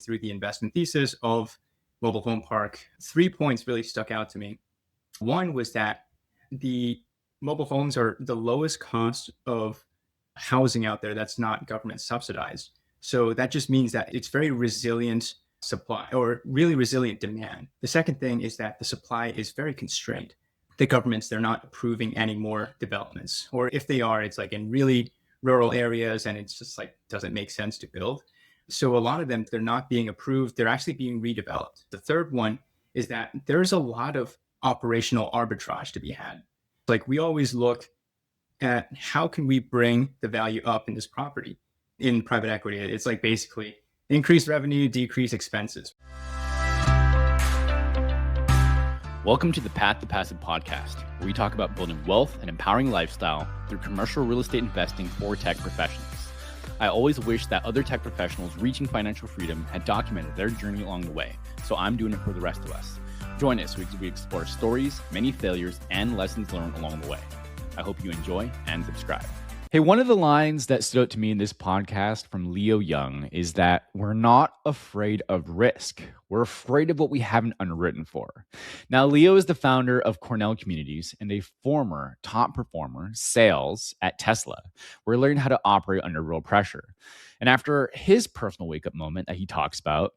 through the investment thesis of mobile home park, 3 points really stuck out to me. One was that the mobile homes are the lowest cost of housing out there that's not government subsidized. So that just means that it's very resilient supply or really resilient demand. The second thing is that the supply is very constrained. The governments, they're not approving any more developments, or if they are, it's like in really rural areas and it's just like doesn't make sense to build. So a lot of them, they're not being approved, they're actually being redeveloped. The third one is that there's a lot of operational arbitrage to be had. Like we always look at how can we bring the value up in this property. In private equity, it's like basically increase revenue, decrease expenses. Welcome to the Path to Passive podcast, where we talk about building wealth and empowering lifestyle through commercial real estate investing for tech professionals. I always wish that other tech professionals reaching financial freedom had documented their journey along the way, so I'm doing it for the rest of us. Join us as we explore stories, many failures, and lessons learned along the way. I hope you enjoy and subscribe. Hey, one of the lines that stood out to me in this podcast from Leo Young is that we're not afraid of risk. We're afraid of what we haven't underwritten for. Now, Leo is the founder of Cornell Communities and a former top performer, sales at Tesla, where he learned how to operate under real pressure. And after his personal wake-up moment that he talks about,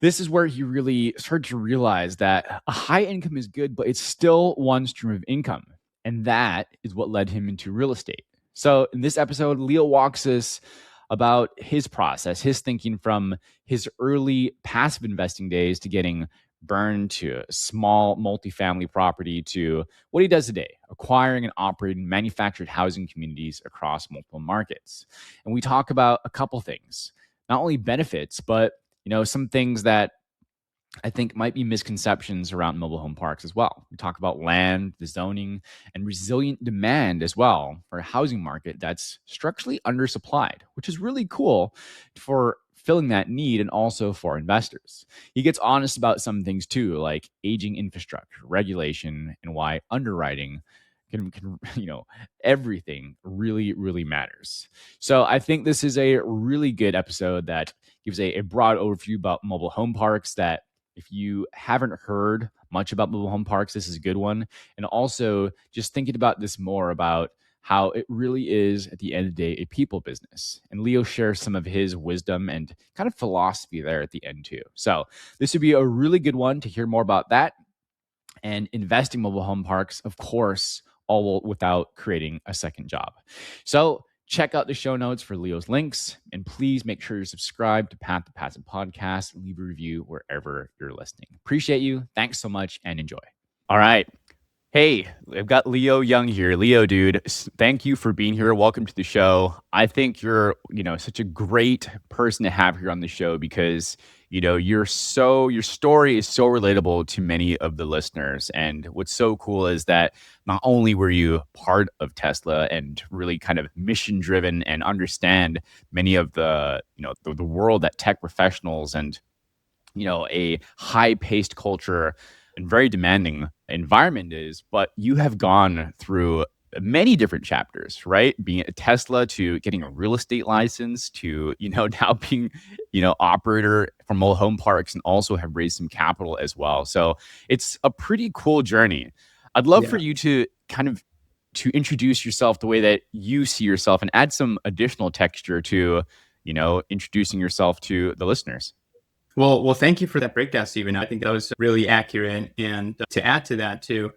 this is where he really started to realize that a high income is good, but it's still one stream of income. And that is what led him into real estate. So in this episode, Leo walks us about his process, his thinking from his early passive investing days to getting burned to a small multifamily property to what he does today, acquiring and operating manufactured housing communities across multiple markets. And we talk about a couple things, not only benefits, but some things that I think might be misconceptions around mobile home parks as well. We talk about land, the zoning, and resilient demand as well for a housing market that's structurally undersupplied, which is really cool for filling that need and also for investors. He gets honest about some things too, like aging infrastructure, regulation, and why underwriting can everything really matters. So I think this is a really good episode that gives a broad overview about mobile home parks that if you haven't heard much about mobile home parks, this is a good one. And also just thinking about this more about how it really is, at the end of the day, a people business. And Leo shares some of his wisdom and kind of philosophy there at the end too. So this would be a really good one to hear more about that. And investing mobile home parks, of course, all without creating a second job. So check out the show notes for Leo's links, and please make sure you're subscribed to Path to Passive Podcast and leave a review wherever you're listening. Appreciate you. Thanks so much and enjoy. All right. Hey, I've got Leo Young here. Leo, dude, thank you for being here. Welcome to the show. I think you're, such a great person to have here on the show because, your story is so relatable to many of the listeners. And what's so cool is that not only were you part of Tesla and really kind of mission driven and understand many of the world that tech professionals and, a high paced culture and very demanding environment is, but you have gone through many different chapters, right? Being at Tesla to getting a real estate license to, now being, operator for mobile home parks and also have raised some capital as well. So it's a pretty cool journey. I'd love for you to to introduce yourself the way that you see yourself and add some additional texture to, introducing yourself to the listeners. Well, thank you for that breakdown, Stephen. I think that was really accurate. And to add to that too,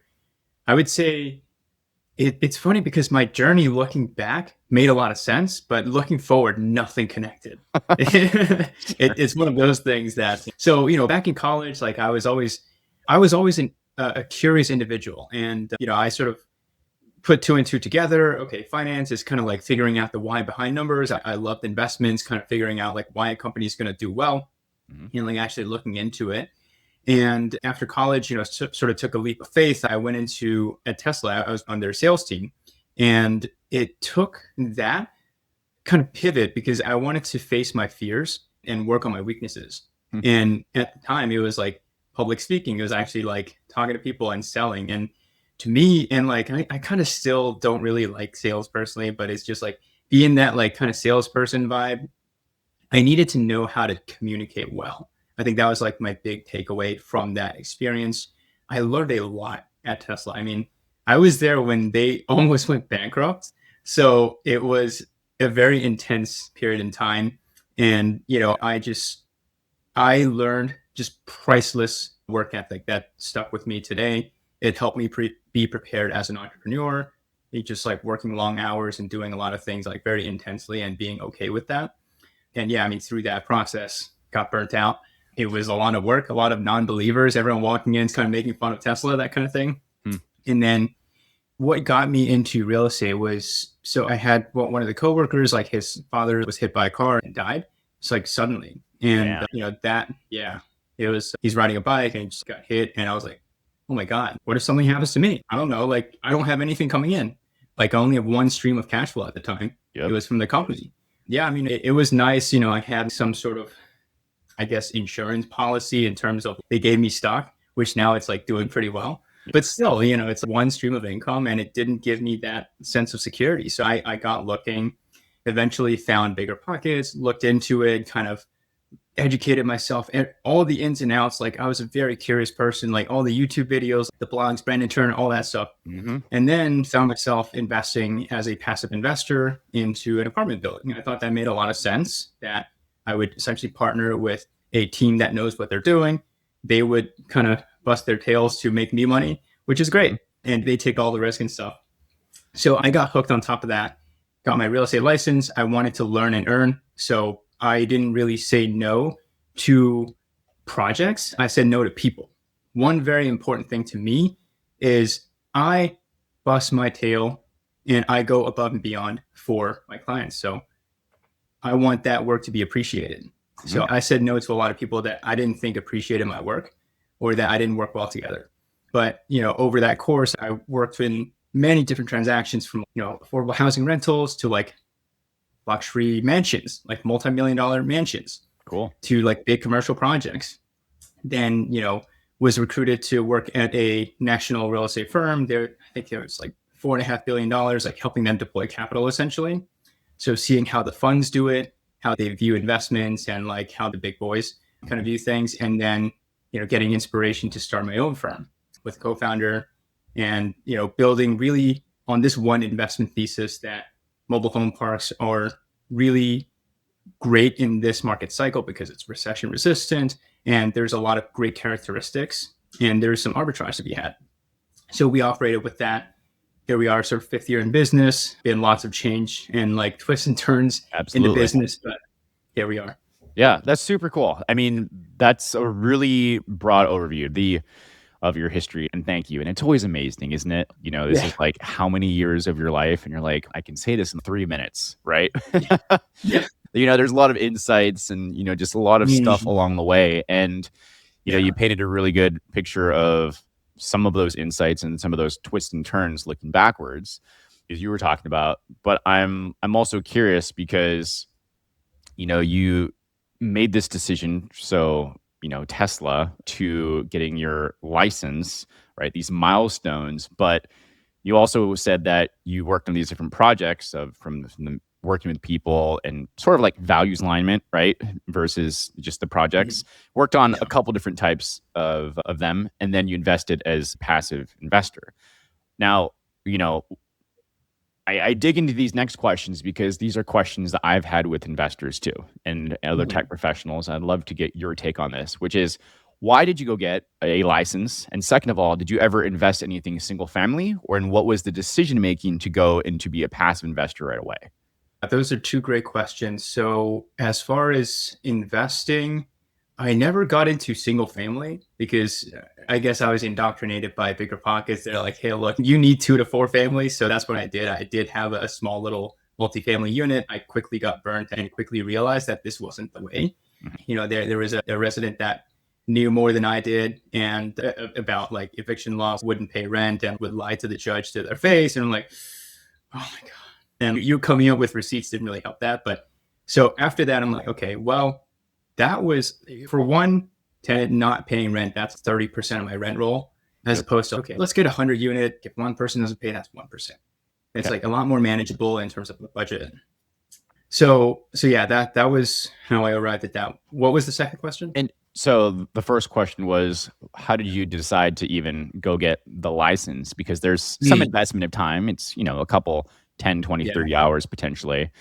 I would say it's funny because my journey looking back made a lot of sense, but looking forward, nothing connected. It's one of those things that, so, back in college, like I was always a curious individual. And, I sort of put two and two together. Okay, finance is kind of like figuring out the why behind numbers. I loved investments, kind of figuring out like why a company is going to do well. Like actually looking into it. And after college, sort of took a leap of faith. I went into at Tesla. I was on their sales team, and it took that kind of pivot because I wanted to face my fears and work on my weaknesses. And at the time, it was like public speaking. It was actually like talking to people and selling. And to me, and like I kind of still don't really like sales personally, but it's just like being that like kind of salesperson vibe. I needed to know how to communicate well. I think that was like my big takeaway from that experience. I learned a lot at Tesla. I mean, I was there when they almost went bankrupt. So it was a very intense period in time. And, I learned just priceless work ethic that stuck with me today. It helped me be prepared as an entrepreneur. It's just like working long hours and doing a lot of things like very intensely and being okay with that. And yeah, I mean, through that process, got burnt out. It was a lot of work, a lot of non-believers, everyone walking in, kind of making fun of Tesla, that kind of thing. And then what got me into real estate was, so I had one of the coworkers, like his father was hit by a car and died. It's like suddenly. And, he's riding a bike and he just got hit. And I was like, oh my God, what if something happens to me? I don't know. Like, I don't have anything coming in. Like, I only have one stream of cash flow at the time. Yep. It was from the company. Yeah, I mean, it was nice. I had some sort of, I guess, insurance policy in terms of they gave me stock, which now it's like doing pretty well. But still, it's one stream of income and it didn't give me that sense of security. So I got looking, eventually found bigger pockets, looked into it, kind of educated myself and all the ins and outs. Like, I was a very curious person, like all the YouTube videos, the blogs, Brandon Turner, all that stuff. Mm-hmm. And then found myself investing as a passive investor into an apartment building. I thought that made a lot of sense, that I would essentially partner with a team that knows what they're doing. They would kind of bust their tails to make me money, which is great. And they take all the risk and stuff. So I got hooked on top of that, got my real estate license. I wanted to learn and earn. So I didn't really say no to projects. I said no to people. One very important thing to me is I bust my tail and I go above and beyond for my clients. So I want that work to be appreciated. Mm-hmm. So I said no to a lot of people that I didn't think appreciated my work or that I didn't work well together. But, over that course, I worked in many different transactions, from, affordable housing rentals to like luxury mansions, like multi-million-dollar mansions. Cool. To like big commercial projects. Then, was recruited to work at a national real estate firm. I think there was like $4.5 billion, like helping them deploy capital essentially. So seeing how the funds do it, how they view investments, and like how the big boys kind of view things. And then, getting inspiration to start my own firm with a co-founder and, building really on this one investment thesis that mobile home parks are really great in this market cycle because it's recession resistant and there's a lot of great characteristics and there's some arbitrage to be had. So we operated with that. Here we are, sort of fifth year in business, been lots of change and like twists and turns in the business, but here we are. Yeah, that's super cool. I mean, that's a really broad overview of your history, and thank you. And it's always amazing, isn't it? This is like how many years of your life, and you're like, I can say this in 3 minutes, right? Yeah. There's a lot of insights and, just a lot of stuff along the way. And, you painted a really good picture of some of those insights and some of those twists and turns looking backwards, as you were talking about. But I'm also curious because, you made this decision. So, Tesla, to getting your license, right? These milestones, but you also said that you worked on these different projects from the working with people and sort of like values alignment, right? Versus just the projects. Mm-hmm. Worked on a couple different types of them, and then you invested as a passive investor. Now, I dig into these next questions because these are questions that I've had with investors too and other tech professionals. I'd love to get your take on this, which is, why did you go get a license? And second of all, did you ever invest anything single family, or in what was the decision making to go and to be a passive investor right away? Those are two great questions. So as far as investing, I never got into single family because I guess I was indoctrinated by bigger pockets. They're like, hey, look, you need 2 to 4 families. So that's what I did. I did have a small little multifamily unit. I quickly got burnt and quickly realized that this wasn't the way. Mm-hmm. There was a resident that knew more than I did and about like eviction laws, wouldn't pay rent and would lie to the judge to their face. And I'm like, oh my God. And you coming up with receipts didn't really help that. But so after that, I'm like, okay, well, that was for one tenant not paying rent. That's 30% of my rent roll, as opposed to, okay, let's get 100 unit. If one person doesn't pay, that's 1%. It's like a lot more manageable in terms of the budget. So yeah, that was how I arrived at that. What was the second question? And so the first question was, how did you decide to even go get the license? Because there's some Mm, investment of time. It's, a couple 10, 20, yeah, 30 hours potentially.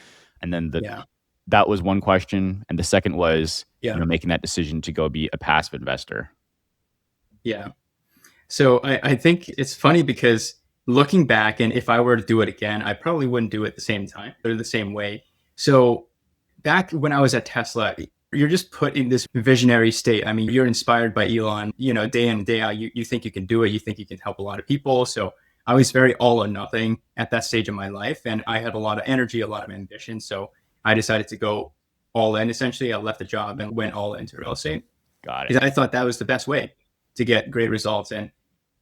And then yeah, that was one question. And the second was, yeah, making that decision to go be a passive investor. yeah. So I think it's funny because looking back, and if I were to do it again, I probably wouldn't do it the same time or the same way. So back when I was at Tesla, you're just put in this visionary state. I mean, you're inspired by Elon, day in and day out. You think you can do it. You think you can help a lot of people. So I was very all or nothing at that stage of my life. And I had a lot of energy, a lot of ambition. So I decided to go all in. Essentially, I left the job and went all into real estate Got it. because I thought that was the best way to get great results. And,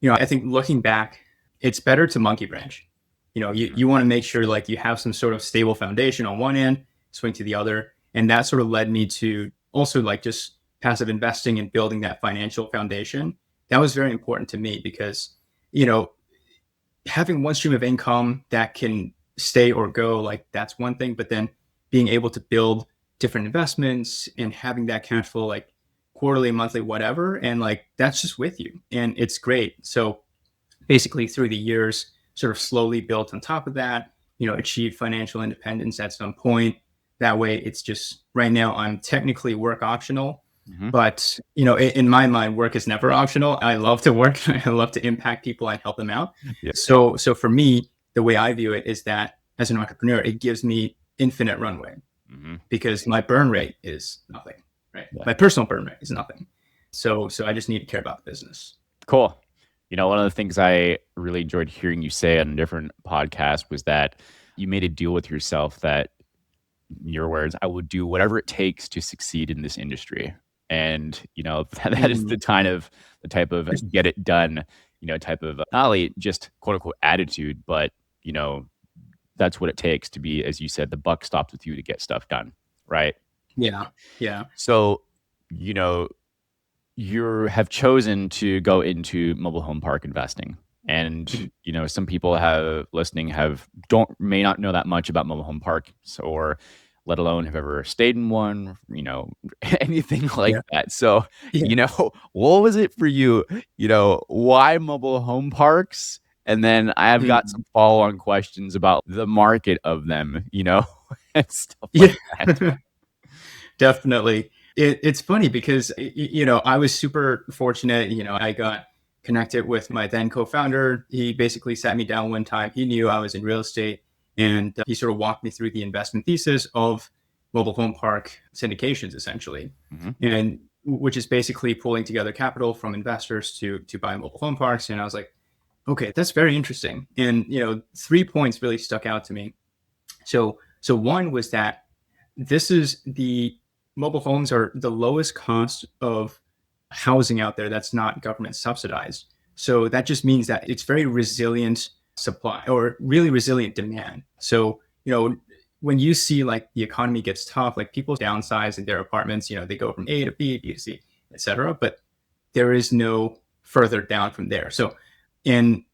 I think looking back, it's better to monkey branch. You want to make sure like you have some sort of stable foundation on one end, swing to the other. And that sort of led me to also like just passive investing and building that financial foundation. That was very important to me because, you know, having one stream of income that can stay or go, like that's one thing. But then being able to build different investments and having that cash flow, like quarterly, monthly, whatever. And like that's just with you. And it's great. So basically through the years, sort of slowly built on top of that, achieved financial independence at some point. That way it's just right now I'm technically work optional, Mm-hmm. but in my mind, work is never optional. I love to work. I love to impact people and help them out. Yeah. So for me, the way I view it is that as an entrepreneur, it gives me infinite runway Mm-hmm. because my burn rate is nothing, right? Yeah. My personal burn rate is nothing. So I just need to care about the business. Cool. One of the things I really enjoyed hearing you say on a different podcast was that you made a deal with yourself that, your words, I will do whatever it takes to succeed in this industry. And, that is Mm, the type of get it done, type of not only just quote unquote attitude, but, that's what it takes to be, as you said, the buck stops with you to get stuff done. Right. yeah. Yeah. So, you know, you have chosen to go into mobile home park investing. And, some people may not know that much about mobile home parks, or let alone have ever stayed in one, anything like Yeah. that. So, Yeah. what was it for you? Why mobile home parks? And then I've got Mm, some follow-on questions about the market of them, and stuff like yeah. that. Definitely. It's funny because, I was super fortunate. I got connected with my then co-founder. He basically sat me down one time. He knew I was in real estate and he sort of walked me through the investment thesis of mobile home park syndications, essentially. Mhm. And which is basically pulling together capital from investors to buy mobile home parks. And I was like, okay, that's very interesting. And, 3 points really stuck out to me. So one was that this is the mobile homes are the lowest cost of housing out there that's not government subsidized. So that just means that it's very resilient supply or really resilient demand. So, when you see like the economy gets tough, like people downsize in their apartments, they go from A to B, B to C, etc. But there is no further down from there. So, in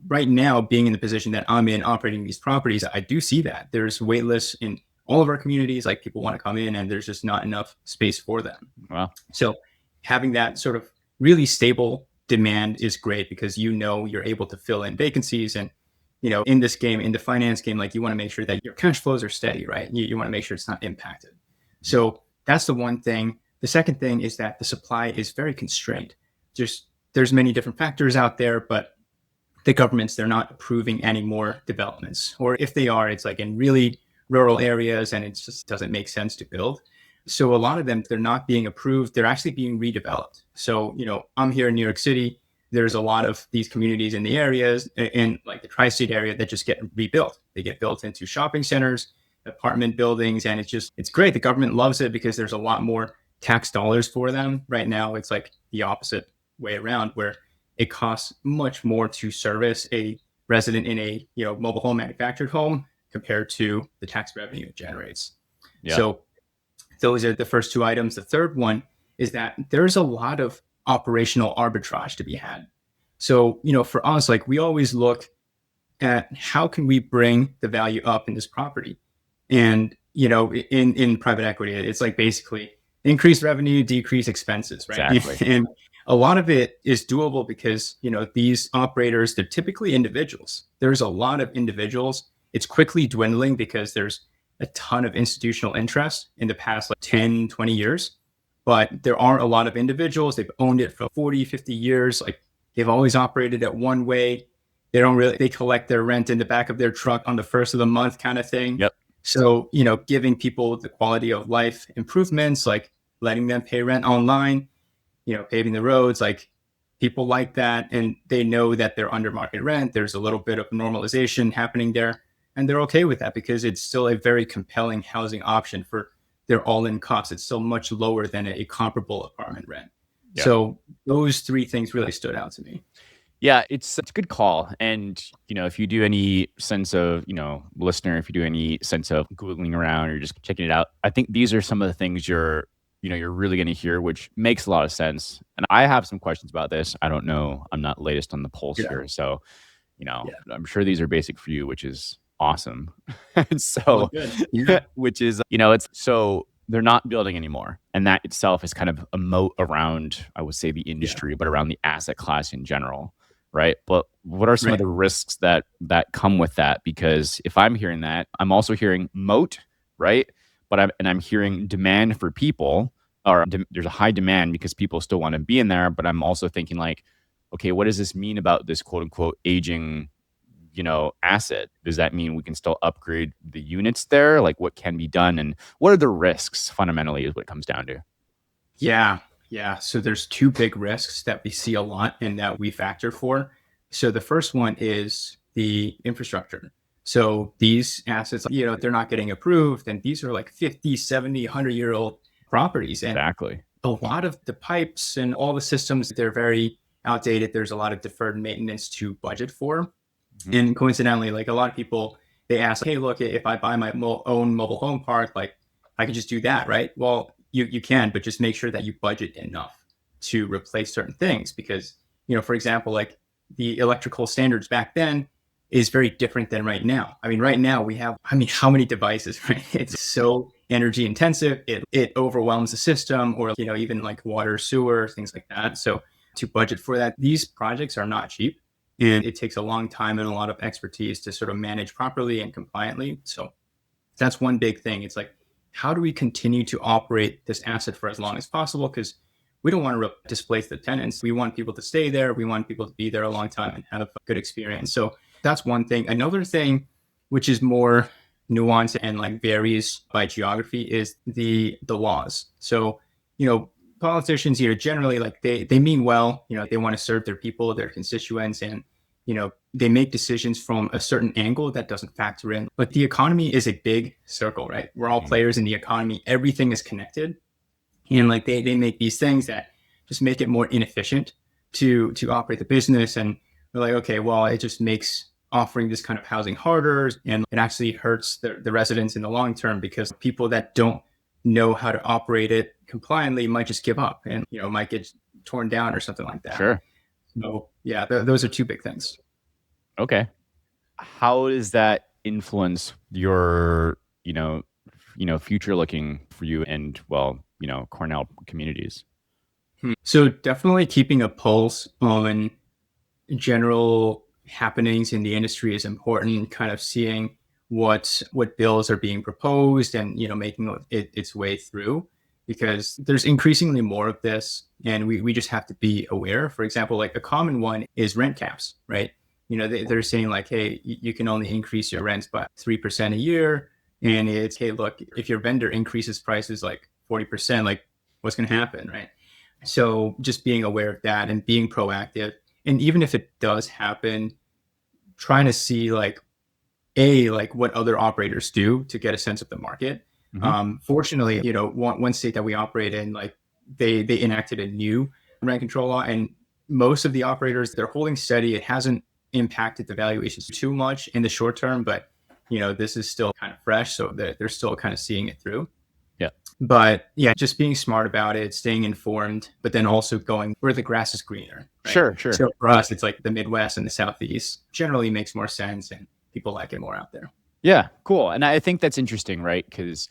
right now, being in the position that I'm in, operating these properties, I do see that there's wait lists in all of our communities. Like people want to come in, and there's just not enough space for them. Wow. So having that sort of really stable demand is great because you're able to fill in vacancies. And in this game, in the finance game, like you want to make sure that your cash flows are steady, right? You want to make sure it's not impacted. So that's the one thing. The second thing is that the supply is very constrained. Just there's many different factors out there, but the governments, they're not approving any more developments. Or if they are, it's like in really rural areas and it just doesn't make sense to build. So a lot of them, they're not being approved. They're actually being redeveloped. So, I'm here in New York City. There's a lot of these communities in the areas in like the tri-state area that just get rebuilt. They get built into shopping centers, apartment buildings, and it's great. The government loves it because there's a lot more tax dollars for them. Right now, it's like the opposite way around where it costs much more to service a resident in a mobile home manufactured home compared to the tax revenue it generates. Yeah. So those are the first two items. The third one is that there's a lot of operational arbitrage to be had. So, for us, like we always look at how can we bring the value up in this property. And in private equity, it's like basically increase revenue, decrease expenses, right? Exactly. And a lot of it is doable because, these operators, they're typically individuals. There's a lot of individuals. It's quickly dwindling because there's a ton of institutional interest in the past like 10, 20 years. But there are a lot of individuals. They've owned it for 40, 50 years. Like they've always operated it one way. They collect their rent in the back of their truck on the first of the month kind of thing. Yep. So, giving people the quality of life improvements, like letting them pay rent online, paving the roads, like people like that. And they know that they're under market rent. There's a little bit of normalization happening there. And they're okay with that because it's still a very compelling housing option for their all-in costs. It's still much lower than a comparable apartment rent. Yeah. So those three things really stood out to me. Yeah, it's a good call. And, if you do any sense of, listener, if you do any sense of Googling around or just checking it out, I think these are some of the things you're really going to hear, which makes a lot of sense. And I have some questions about this. I don't know. I'm not latest on the pulse here. So, I'm sure these are basic for you, which is awesome. And so, which is, it's so they're not building anymore. And that itself is kind of a moat around, I would say, the industry, but around the asset class in general. Right. But what are some of the risks that come with that? Because if I'm hearing that, I'm also hearing moat, right? But I'm hearing demand for people, or there's a high demand because people still want to be in there. But I'm also thinking like, okay, what does this mean about this quote unquote aging, asset? Does that mean we can still upgrade the units there? Like what can be done and what are the risks fundamentally is what it comes down to. Yeah. Yeah. So there's two big risks that we see a lot and that we factor for. So the first one is the infrastructure. So these assets, they're not getting approved. And these are like 50, 70, 100-year-old properties. And Exactly. a lot of the pipes and all the systems, they're very outdated. There's a lot of deferred maintenance to budget for. Mm-hmm. And coincidentally, like a lot of people, they ask, hey, look, if I buy my own mobile home park, like I can just do that, right? Well, you can, but just make sure that you budget enough to replace certain things because, for example, like the electrical standards back then is very different than right now. I mean, right now we have, how many devices, right? It's so energy intensive. It overwhelms the system or, even like water, sewer, things like that. So to budget for that, these projects are not cheap and it takes a long time and a lot of expertise to sort of manage properly and compliantly. So that's one big thing. It's like, how do we continue to operate this asset for as long as possible? Because we don't want to displace the tenants. We want people to stay there. We want people to be there a long time and have a good experience. So that's one thing. Another thing, which is more nuanced and like varies by geography, is the laws. So, politicians, generally like they mean well, they want to serve their people, their constituents, and they make decisions from a certain angle that doesn't factor in. But the economy is a big circle, right? We're all players in the economy. Everything is connected. And like they make these things that just make it more inefficient to operate the business. And we're like, okay, well, it just makes offering this kind of housing harder. And it actually hurts the residents in the long term because people that don't know how to operate it compliantly might just give up and, might get torn down or something like that. Sure. So yeah, those are two big things. Okay. How does that influence your, future looking for you and, Cornell Communities? So definitely keeping a pulse on general happenings in the industry is important, kind of seeing what bills are being proposed and, making its way through, because there's increasingly more of this and we just have to be aware. For example, like a common one is rent caps, right? They're saying like, hey, you can only increase your rents by 3% a year. And it's, hey, look, if your vendor increases prices like 40%, like what's going to happen, right? So just being aware of that and being proactive. And even if it does happen, trying to see like what other operators do to get a sense of the market. Mm-hmm. Fortunately, one state that we operate in, like they enacted a new rent control law, and most of the operators, they're holding steady. It hasn't impacted the valuations too much in the short term, but this is still kind of fresh, so they're still kind of seeing it through. Yeah. But yeah, just being smart about it, staying informed, but then also going where the grass is greener. Right? Sure. So for us, it's like the Midwest and the Southeast generally makes more sense and people like it more out there. Yeah, cool. And I think that's interesting, right? Because,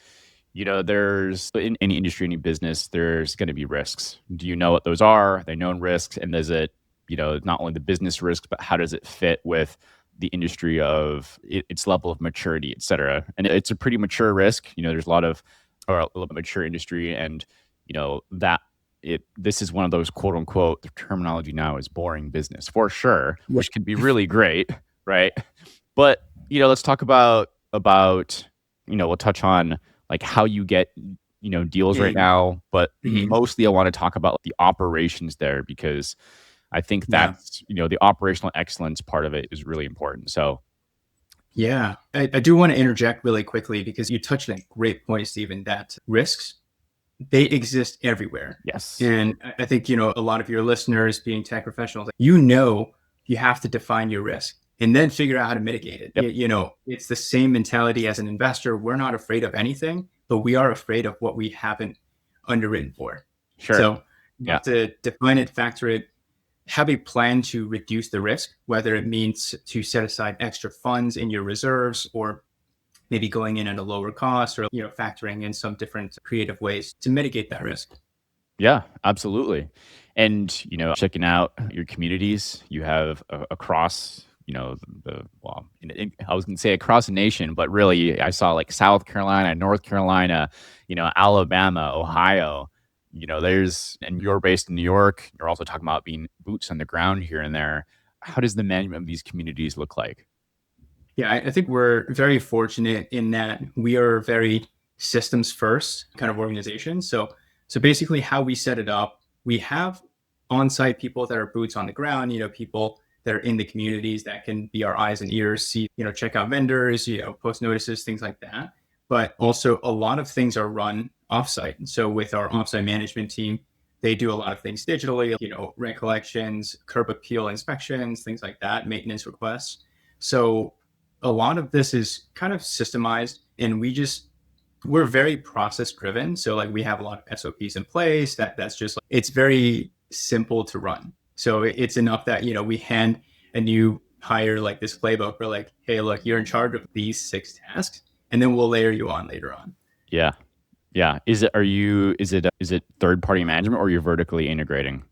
there's in any industry, any business, there's going to be risks. Do you know what those are? Are they known risks? And does it, not only the business risk, but how does it fit with the industry of its level of maturity, et cetera? And it's a pretty mature risk. There's a lot of, or a little bit mature industry. And, that this is one of those quote unquote, the terminology now is boring business for sure, Right. which could be really great, right? But let's talk about we'll touch on like how you get deals right Yeah. now, but Mhm. mostly I want to talk about the operations there because I think Yeah. that's the operational excellence part of it is really important. So Yeah. I do want to interject really quickly because you touched on a great point, Stephen, that risks, they exist everywhere. yes, And I think, a lot of your listeners being tech professionals, you have to define your risk and then figure out how to mitigate it. yep, It's the same mentality as an investor. We're not afraid of anything, but we are afraid of what we haven't underwritten for. sure, So you yeah, have to define it, factor it, have a plan to reduce the risk, whether it means to set aside extra funds in your reserves or maybe going in at a lower cost or factoring in some different creative ways to mitigate that risk. yeah, absolutely. And checking out your communities you have across well, I was going to say across the nation, but really I saw like South Carolina, North Carolina, Alabama, Ohio. And you're based in New York. You're also talking about being boots on the ground here and there. How does the management of these communities look like? Yeah, I think we're very fortunate in that we are very systems first kind of organization. So basically how we set it up, we have on-site people that are boots on the ground, people that are in the communities that can be our eyes and ears, see, check out vendors, post notices, things like that. But also a lot of things are run offsite. So with our offsite management team, they do a lot of things digitally, rent collections, curb appeal inspections, things like that, maintenance requests. So a lot of this is kind of systemized and we're very process driven. So like we have a lot of SOPs in place that's just like, it's very simple to run. So it's enough that, we hand a new hire like this playbook. We're like, hey, look, you're in charge of these 6 tasks, and then we'll layer you on later on. Yeah. Yeah. Is it third party management or you're vertically integrating?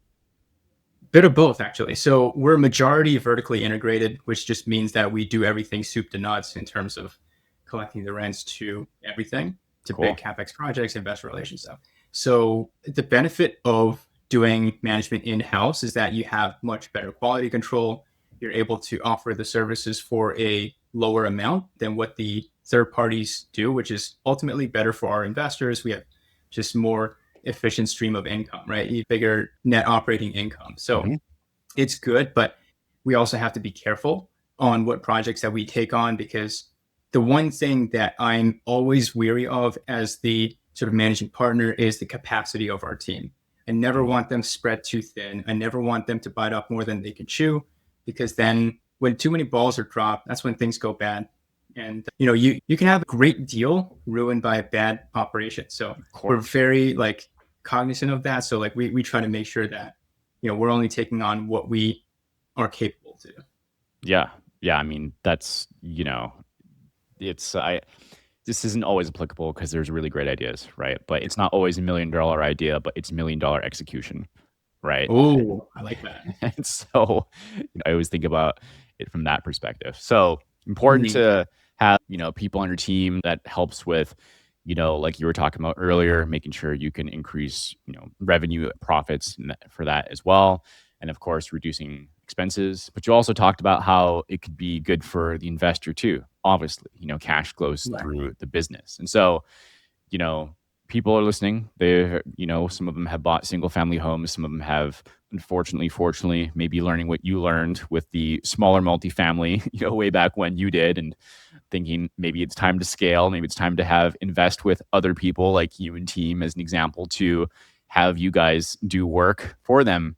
Bit of both, actually. So we're majority vertically integrated, which just means that we do everything soup to nuts in terms of collecting the rents to everything, to big Cool. capex projects, investor relations stuff. So the benefit of doing management in house is that you have much better quality control. You're able to offer the services for a lower amount than what the third parties do, which is ultimately better for our investors. We have just more efficient stream of income, right? Bigger net operating income. So Hmm. it's good, but we also have to be careful on what projects that we take on because the one thing that I'm always weary of as the sort of managing partner is the capacity of our team. I never want them spread too thin. I never want them to bite off more than they can chew because then when too many balls are dropped, that's when things go bad. And you can have a great deal ruined by a bad operation. So Of we're course. very like cognizant of that. So like we try to make sure that we're only taking on what we are capable to. Yeah. Yeah. I mean, that's, it's, this isn't always applicable because there's really great ideas, right? But it's not always $1 million idea, but it's $1 million execution, right? Oh, I like that. And so I always think about it from that perspective. So important Mhm. to have, people on your team that helps with, like you were talking about earlier, making sure you can increase, revenue profits for that as well. And of course, reducing expenses. But you also talked about how it could be good for the investor too. Obviously, cash flows Right. through the business. And so, you know, people are listening. They, some of them have bought single family homes. Some of them have, unfortunately, fortunately, maybe learning what you learned with the smaller multifamily, way back when you did, and thinking maybe it's time to scale. Maybe it's time to have invest with other people like you and team as an example to have you guys do work for them.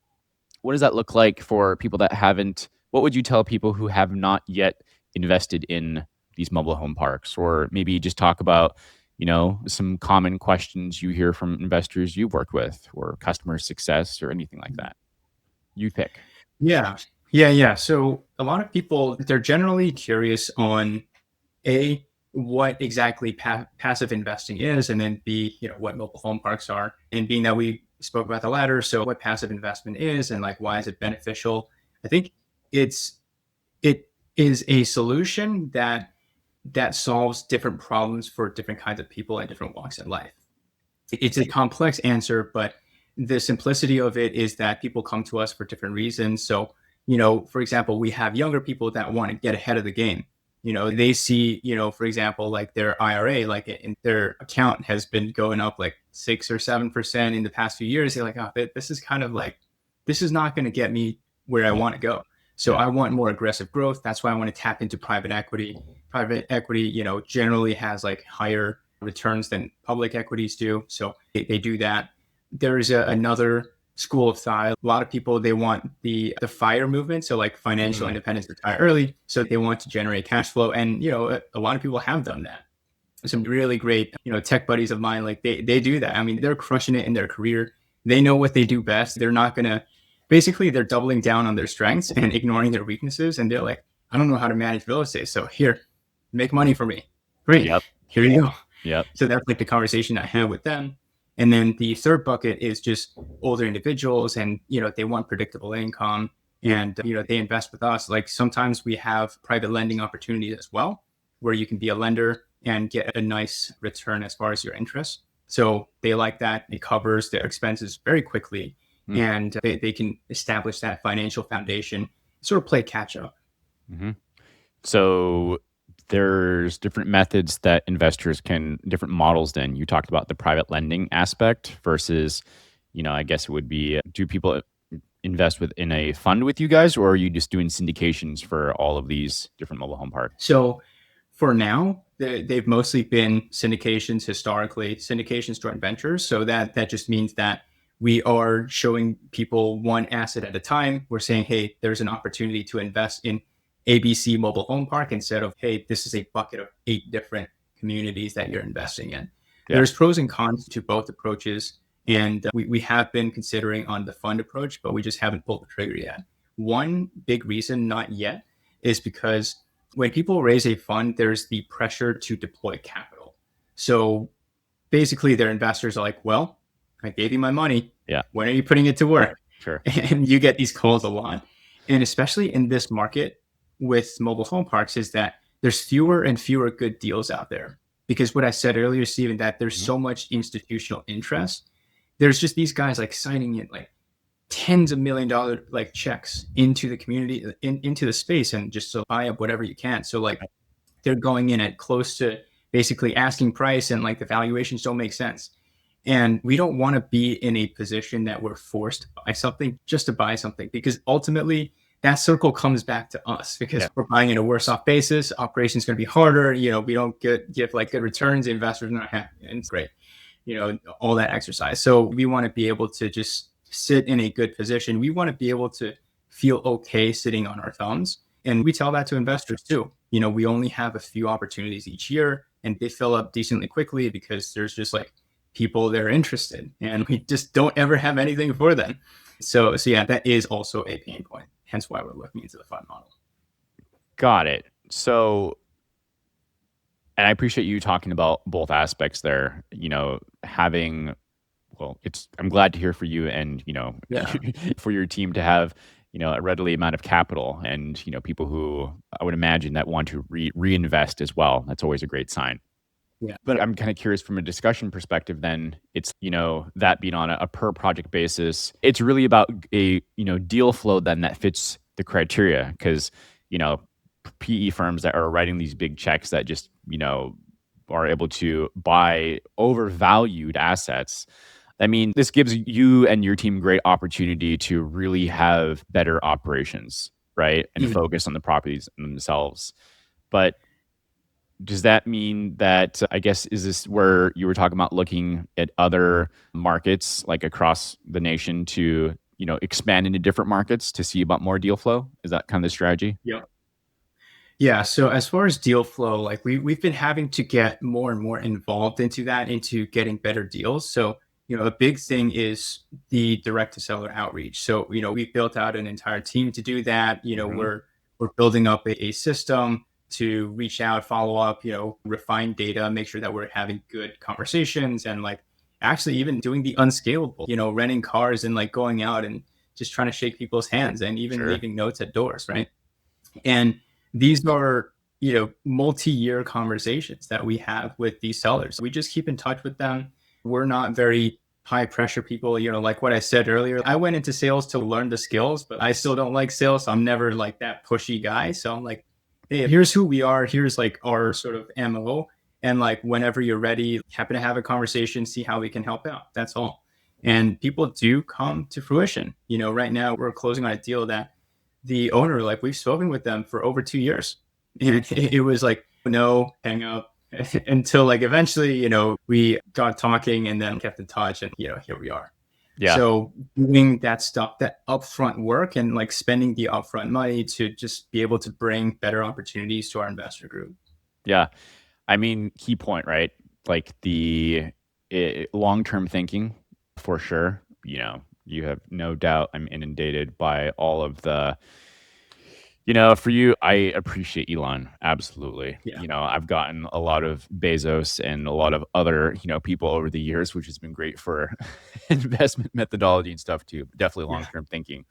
What does that look like for people that haven't? What would you tell people who have not yet invested in these mobile home parks? Or maybe just talk about, some common questions you hear from investors you've worked with or customer success or anything like that. You pick. Yeah. Yeah. Yeah. So a lot of people, they're generally curious on A, what exactly passive investing is, and then B, what mobile home parks are. And being that we spoke about the latter, so what passive investment is and like why is it beneficial? I think it's it is a solution that solves different problems for different kinds of people at different walks in life. It's a complex answer, but the simplicity of it is that people come to us for different reasons. So, for example, we have younger people that want to get ahead of the game. They see, for example, like their IRA, like in their account has been going up like 6 or 7% in the past few years. They're like, oh, this is kind of like, this is not going to get me where I want to go. So I want more aggressive growth. That's why I want to tap into private equity. Private equity, generally has like higher returns than public equities do. So they do that. There is another school of thought. A lot of people, they want the FIRE movement. So like financial independence, retire early. So they want to generate cash flow. And, a lot of people have done that. Some really great, tech buddies of mine, like they do that. I mean, they're crushing it in their career. They know what they do best. They're not going to, basically they're doubling down on their strengths and ignoring their weaknesses. And they're like, I don't know how to manage real estate. So here, make money for me. Great. Yep. Here you go. Yep. So that's like the conversation I have with them. And then the third bucket is just older individuals and, they want predictable income and, they invest with us. Like sometimes we have private lending opportunities as well, where you can be a lender and get a nice return as far as your interest. So they like that. It covers their expenses very quickly and they can establish that financial foundation, sort of play catch up. Mm-hmm. So there's different methods that investors can, different models. Then you talked about the private lending aspect versus, I guess it would be, do people invest within a fund with you guys, or are you just doing syndications for all of these different mobile home parks? So for now, they've mostly been syndications historically, syndications, joint ventures. So that just means that we are showing people one asset at a time. We're saying, hey, there's an opportunity to invest in ABC mobile home park instead of, hey, this is a bucket of 8 different communities that you're investing in. Yeah. There's pros and cons to both approaches. And we have been considering on the fund approach, but we just haven't pulled the trigger yet. One big reason not yet is because when people raise a fund, there's the pressure to deploy capital. So basically their investors are like, well, I gave you my money. Yeah. When are you putting it to work? Sure. And you get these calls a lot. And especially in this market with mobile home parks is that there's fewer and fewer good deals out there. Because what I said earlier, Steven, that there's so much institutional interest. There's just these guys like signing in like tens of $1 million like checks into the community, into the space, and just to buy up whatever you can. So like they're going in at close to basically asking price, and like the valuations don't make sense. And we don't want to be in a position that we're forced to buy something just to buy something, because ultimately that circle comes back to us because we're buying at a worse off basis. Operations going to be harder. We don't give like good returns. The investors are not happy, and it's great. All that exercise. So we want to be able to just sit in a good position. We want to be able to feel okay sitting on our thumbs. And we tell that to investors too. We only have a few opportunities each year and they fill up decently quickly because there's just like people that are interested and we just don't ever have anything for them. So yeah, that is also a pain point. Hence why we're looking into the fund model. Got it. So, and I appreciate you talking about both aspects there, having, I'm glad to hear for you and, for your team to have, a readily amount of capital and, people who I would imagine that want to reinvest as well. That's always a great sign. Yeah. But I'm kind of curious from a discussion perspective, then it's, that being on a per project basis, it's really about a, deal flow then that fits the criteria because, PE firms that are writing these big checks that just, are able to buy overvalued assets. I mean, this gives you and your team great opportunity to really have better operations, right? And focus on the properties themselves. But does that mean that, I guess, is this where you were talking about looking at other markets like across the nation to, expand into different markets to see about more deal flow? Is that kind of the strategy? Yeah. So as far as deal flow, like we've been having to get more and more involved into getting better deals. So, a big thing is the direct to seller outreach. So, we've built out an entire team to do that. We're building up a system to reach out, follow up, refine data, make sure that we're having good conversations, and like actually even doing the unscalable, renting cars and like going out and just trying to shake people's hands and even leaving notes at doors, right? And these are, multi-year conversations that we have with these sellers. We just keep in touch with them. We're not very high pressure people, like what I said earlier. I went into sales to learn the skills, but I still don't like sales. So I'm never like that pushy guy. So I'm like, hey, here's who we are. Here's like our sort of MO. And like whenever you're ready, happen to have a conversation, see how we can help out. That's all. And people do come to fruition. Right now we're closing on a deal that the owner, like we've spoken with them for over 2 years. And it was like, no, hang up until like eventually, we got talking and then kept in touch and, here we are. Yeah. So doing that stuff, that upfront work and like spending the upfront money to just be able to bring better opportunities to our investor group. Yeah. I mean, key point, right? Like the long-term thinking for sure. You have no doubt I'm inundated by all of the, for you, I appreciate Elon. Absolutely. Yeah. I've gotten a lot of Bezos and a lot of other, people over the years, which has been great for investment methodology and stuff too. Definitely long-term thinking.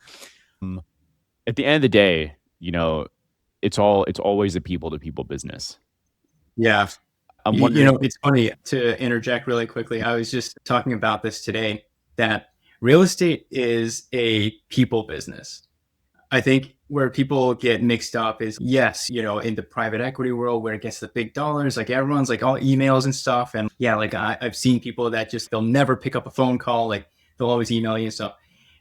At the end of the day, it's always a people-to-people business. Yeah. I'm wondering, it's funny to interject really quickly. I was just talking about this today, that real estate is a people business. I think where people get mixed up is, yes, in the private equity world where it gets the big dollars, like everyone's like all emails and stuff. And yeah, like I've seen people that just, they'll never pick up a phone call. Like they'll always email you and stuff.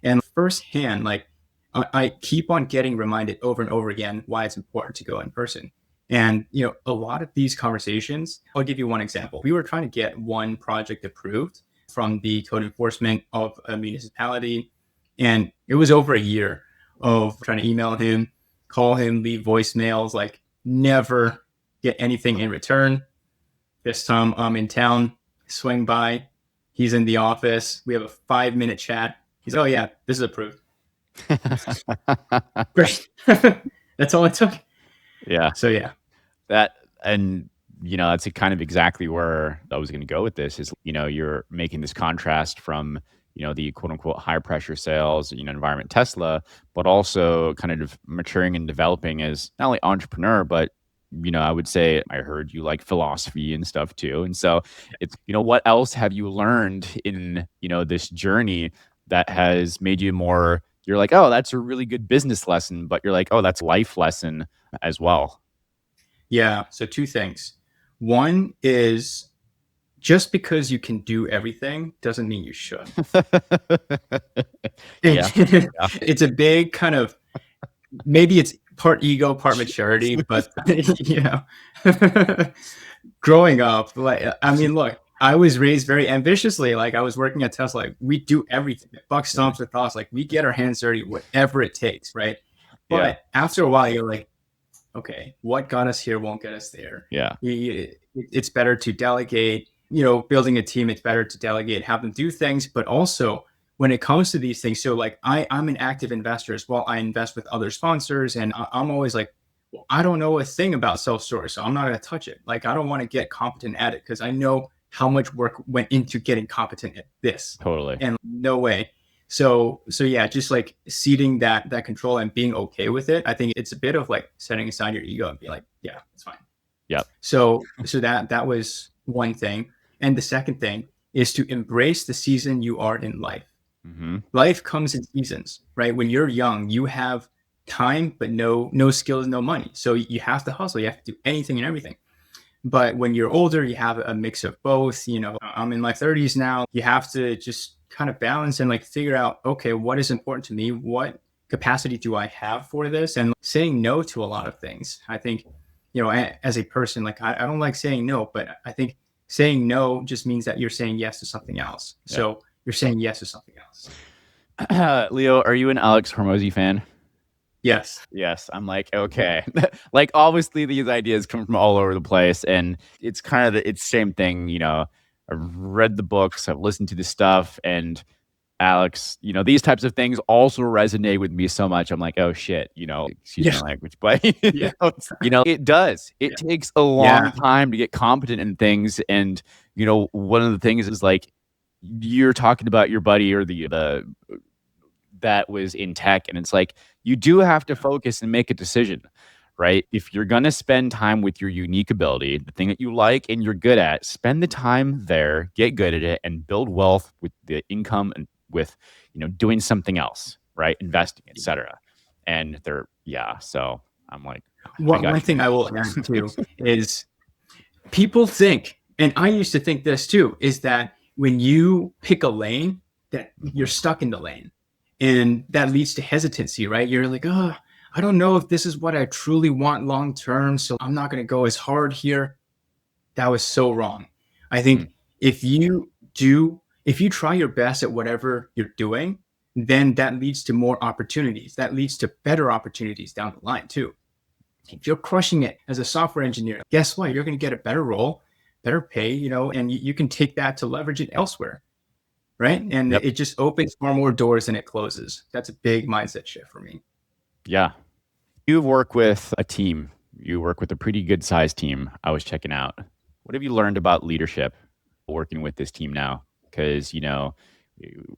And firsthand, like I keep on getting reminded over and over again why it's important to go in person. And, a lot of these conversations, I'll give you one example. We were trying to get one project approved from the code enforcement of a municipality. And it was over a year of trying to email him, call him, leave voicemails, like never get anything in return. This time I'm in town, swing by, he's in the office. We have a 5-minute chat. He's, oh yeah, this is approved. Great. That's all it took. Yeah. So yeah. That's kind of exactly where I was going to go with this is, you're making this contrast from, the quote unquote high pressure sales, environment Tesla, but also kind of maturing and developing as not only entrepreneur, but, I would say I heard you like philosophy and stuff too. And so it's, what else have you learned in, this journey that has made you more, you're like, oh, that's a really good business lesson, but you're like, oh, that's life lesson as well. Yeah. So 2 things. One is, just because you can do everything doesn't mean you should. Yeah. It's a big kind of, maybe it's part ego, part maturity, but growing up, like, I mean, look, I was raised very ambitiously. Like I was working at Tesla, like we do everything. Buck stomps with us. Like we get our hands dirty, whatever it takes. Right. But after a while, you're like, okay, what got us here won't get us there. Yeah. It's better to delegate, building a team. It's better to delegate, have them do things, but also when it comes to these things. So like I'm an active investor as well. I invest with other sponsors and I'm always like, well, I don't know a thing about self-storage, so I'm not going to touch it. Like, I don't want to get competent at it because I know how much work went into getting competent at this. Totally. And no way. So yeah, just like ceding that control and being okay with it. I think it's a bit of like setting aside your ego and be like, yeah, it's fine. Yeah. So that was one thing. And the second thing is to embrace the season you are in life. Mm-hmm. Life comes in seasons, right? When you're young, you have time, but no skills, no money. So you have to hustle. You have to do anything and everything. But when you're older, you have a mix of both. I'm in my 30s now. You have to just kind of balance and like figure out, okay, what is important to me? What capacity do I have for this? And saying no to a lot of things. I think, as a person, like I don't like saying no, but I think saying no just means that you're saying yes to something else. Yeah. So you're saying yes to something else. Leo, are you an Alex Hormozy fan? Yes. I'm like, okay. Like, obviously these ideas come from all over the place and it's kind of it's same thing. I've read the books, I've listened to the stuff, and Alex, these types of things also resonate with me so much. I'm like, oh shit, excuse Yeah. my language, but Yeah. it does. It Yeah. takes a long time to get competent in things. And, one of the things is like, you're talking about your buddy or the that was in tech. And it's like, you do have to focus and make a decision, right? If you're going to spend time with your unique ability, the thing that you like and you're good at, spend the time there, get good at it, and build wealth with the income and with, doing something else, right? Investing, etc. And so I'm like, I got One thing I will add too is people think, and I used to think this too, is that when you pick a lane, that you're stuck in the lane. And that leads to hesitancy, right? You're like, oh, I don't know if this is what I truly want long term. So I'm not going to go as hard here. That was so wrong. I you. think if you try your best at whatever you're doing, then that leads to more opportunities. That leads to better opportunities down the line too. If you're crushing it as a software engineer, guess what? You're going to get a better role, better pay, and you can take that to leverage it elsewhere, right? And Yep. it just opens far more doors than it closes. That's a big mindset shift for me. Yeah. You work with a team. You work with a pretty good sized team. I was checking out. What have you learned about leadership working with this team now? Because,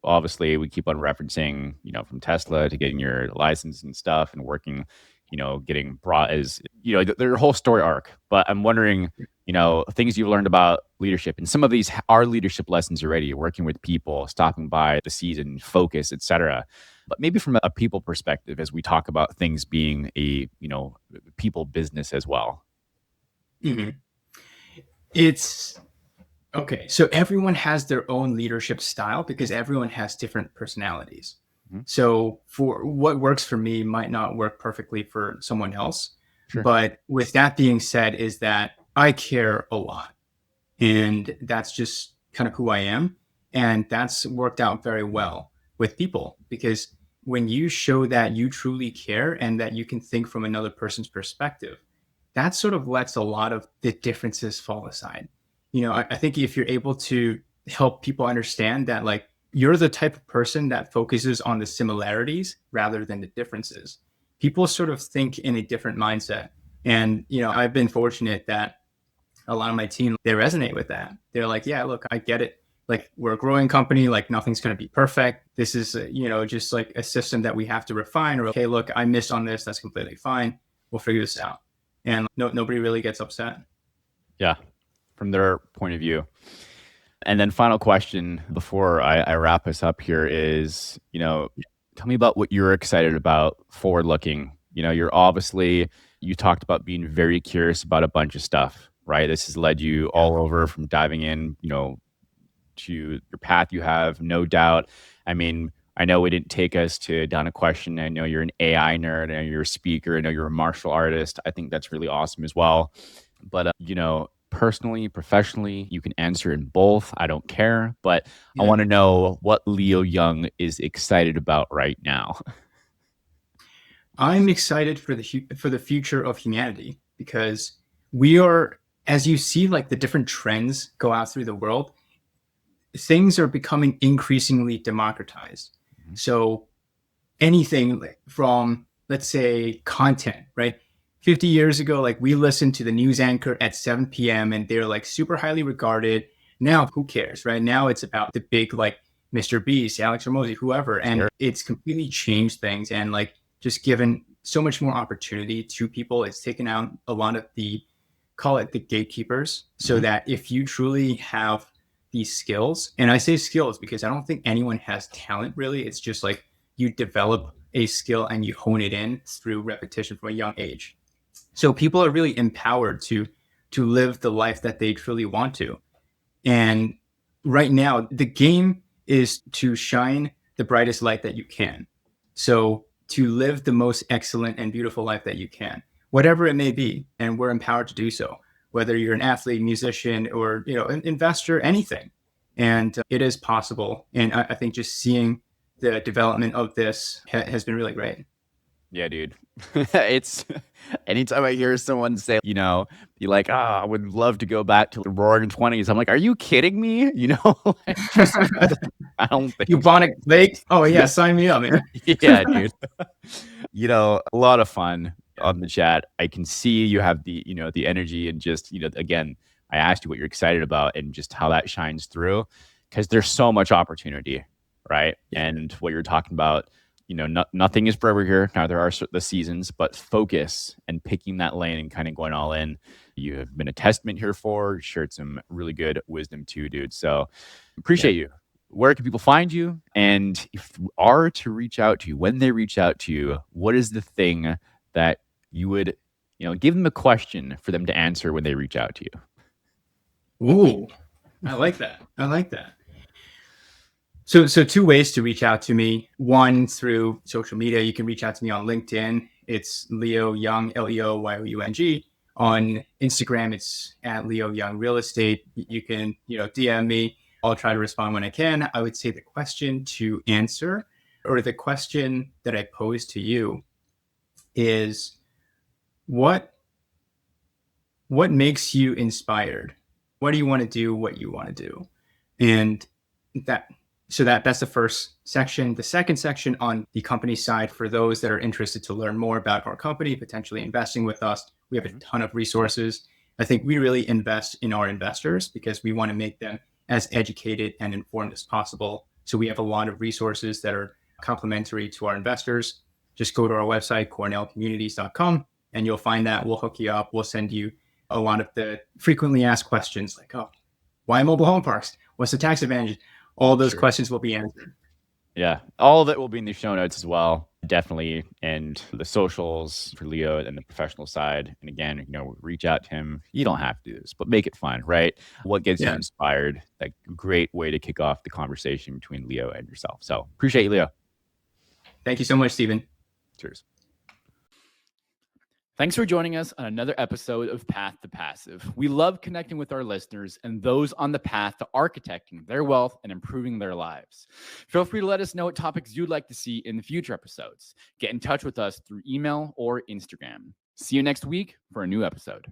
obviously we keep on referencing, from Tesla to getting your license and stuff and working, getting brought as, their whole story arc. But I'm wondering, things you've learned about leadership. And some of these are leadership lessons already, working with people, stopping by the season, focus, etc. But maybe from a people perspective, as we talk about things being a, people business as well. Mm-hmm. It's okay. So everyone has their own leadership style because everyone has different personalities. Mm-hmm. So for what works for me might not work perfectly for someone else. Sure. But with that being said, is that I care a lot. And that's just kind of who I am. And that's worked out very well with people because when you show that you truly care and that you can think from another person's perspective, that sort of lets a lot of the differences fall aside. I think if you're able to help people understand that, like, you're the type of person that focuses on the similarities rather than the differences, people sort of think in a different mindset. And, I've been fortunate that a lot of my team, they resonate with that. They're like, yeah, look, I get it. Like, we're a growing company, like nothing's going to be perfect. This is, just like a system that we have to refine, or, okay, look, I missed on this. That's completely fine. We'll figure this out. And nobody really gets upset. Yeah. From their point of view. And then final question before I wrap us up here is, tell me about what you're excited about forward looking. You talked about being very curious about a bunch of stuff, right? This has led you all over from diving in, to your path you have, no doubt. I mean, I know we didn't take us down a question. I know you're an AI nerd. I know you're a speaker. I know you're a martial artist. I think that's really awesome as well. But, personally, professionally, you can answer in both. I don't care. But I want to know what Leo Young is excited about right now. I'm excited for the future of humanity because we are, as you see, like the different trends go out through the world, things are becoming increasingly democratized. Mm-hmm. So anything from, let's say, content, right? 50 years ago, like, we listened to the news anchor at 7 p.m. and they're like super highly regarded. Now, who cares, right? Now it's about the big, like, Mr. Beast, Alex Ramosi, whoever. And it's completely changed things and, like, just given so much more opportunity to people. It's taken out a lot of call it the gatekeepers, so that if you truly have these skills, and I say skills because I don't think anyone has talent really. It's just like you develop a skill and you hone it in through repetition from a young age. So people are really empowered to live the life that they truly want to. And right now, the game is to shine the brightest light that you can. So to live the most excellent and beautiful life that you can, whatever it may be. And we're empowered to do so, whether you're an athlete, musician, or, an investor, anything. And it is possible. And I think just seeing the development of this has been really great. Yeah, dude. It's anytime I hear someone say, be like, I would love to go back to the roaring 20s. I'm like, are you kidding me? Like, just, I don't think Bubonic Lake. Oh yeah, Yeah. sign me up, man. Yeah, dude. A lot of fun on the chat. I can see you have the energy and just, again, I asked you what you're excited about and just how that shines through because there's so much opportunity, right? And what you're talking about, nothing is forever here. Now there are the seasons, but focus and picking that lane and kind of going all in. You have been a testament here for, shared some really good wisdom too, dude. So appreciate you. Where can people find you? And if you are to reach out to you, when they reach out to you, what is the thing that you would, give them a question for them to answer when they reach out to you? Ooh, I like that. So two ways to reach out to me. One, through social media. You can reach out to me on LinkedIn. It's Leo Young, Leoyoung. On Instagram, it's at Leo Young Real Estate. You can, DM me. I'll try to respond when I can. I would say the question to answer, or the question that I pose to you, is what makes you inspired? What do you want to do? What you want to do? And that's the first section. The second section on the company side, for those that are interested to learn more about our company, potentially investing with us, we have a ton of resources. I think we really invest in our investors because we want to make them as educated and informed as possible. So we have a lot of resources that are complementary to our investors. Just go to our website, cornellcommunities.com, and you'll find that. We'll hook you up. We'll send you a lot of the frequently asked questions like, why mobile home parks? What's the tax advantage? All those questions will be answered. Yeah. All of it will be in the show notes as well. Definitely. And the socials for Leo and the professional side. And again, reach out to him. You don't have to do this, but make it fun, right? What gets you inspired? That great way to kick off the conversation between Leo and yourself. So appreciate you, Leo. Thank you so much, Stephen. Cheers. Thanks for joining us on another episode of Path to Passive. We love connecting with our listeners and those on the path to architecting their wealth and improving their lives. Feel free to let us know what topics you'd like to see in the future episodes. Get in touch with us through email or Instagram. See you next week for a new episode.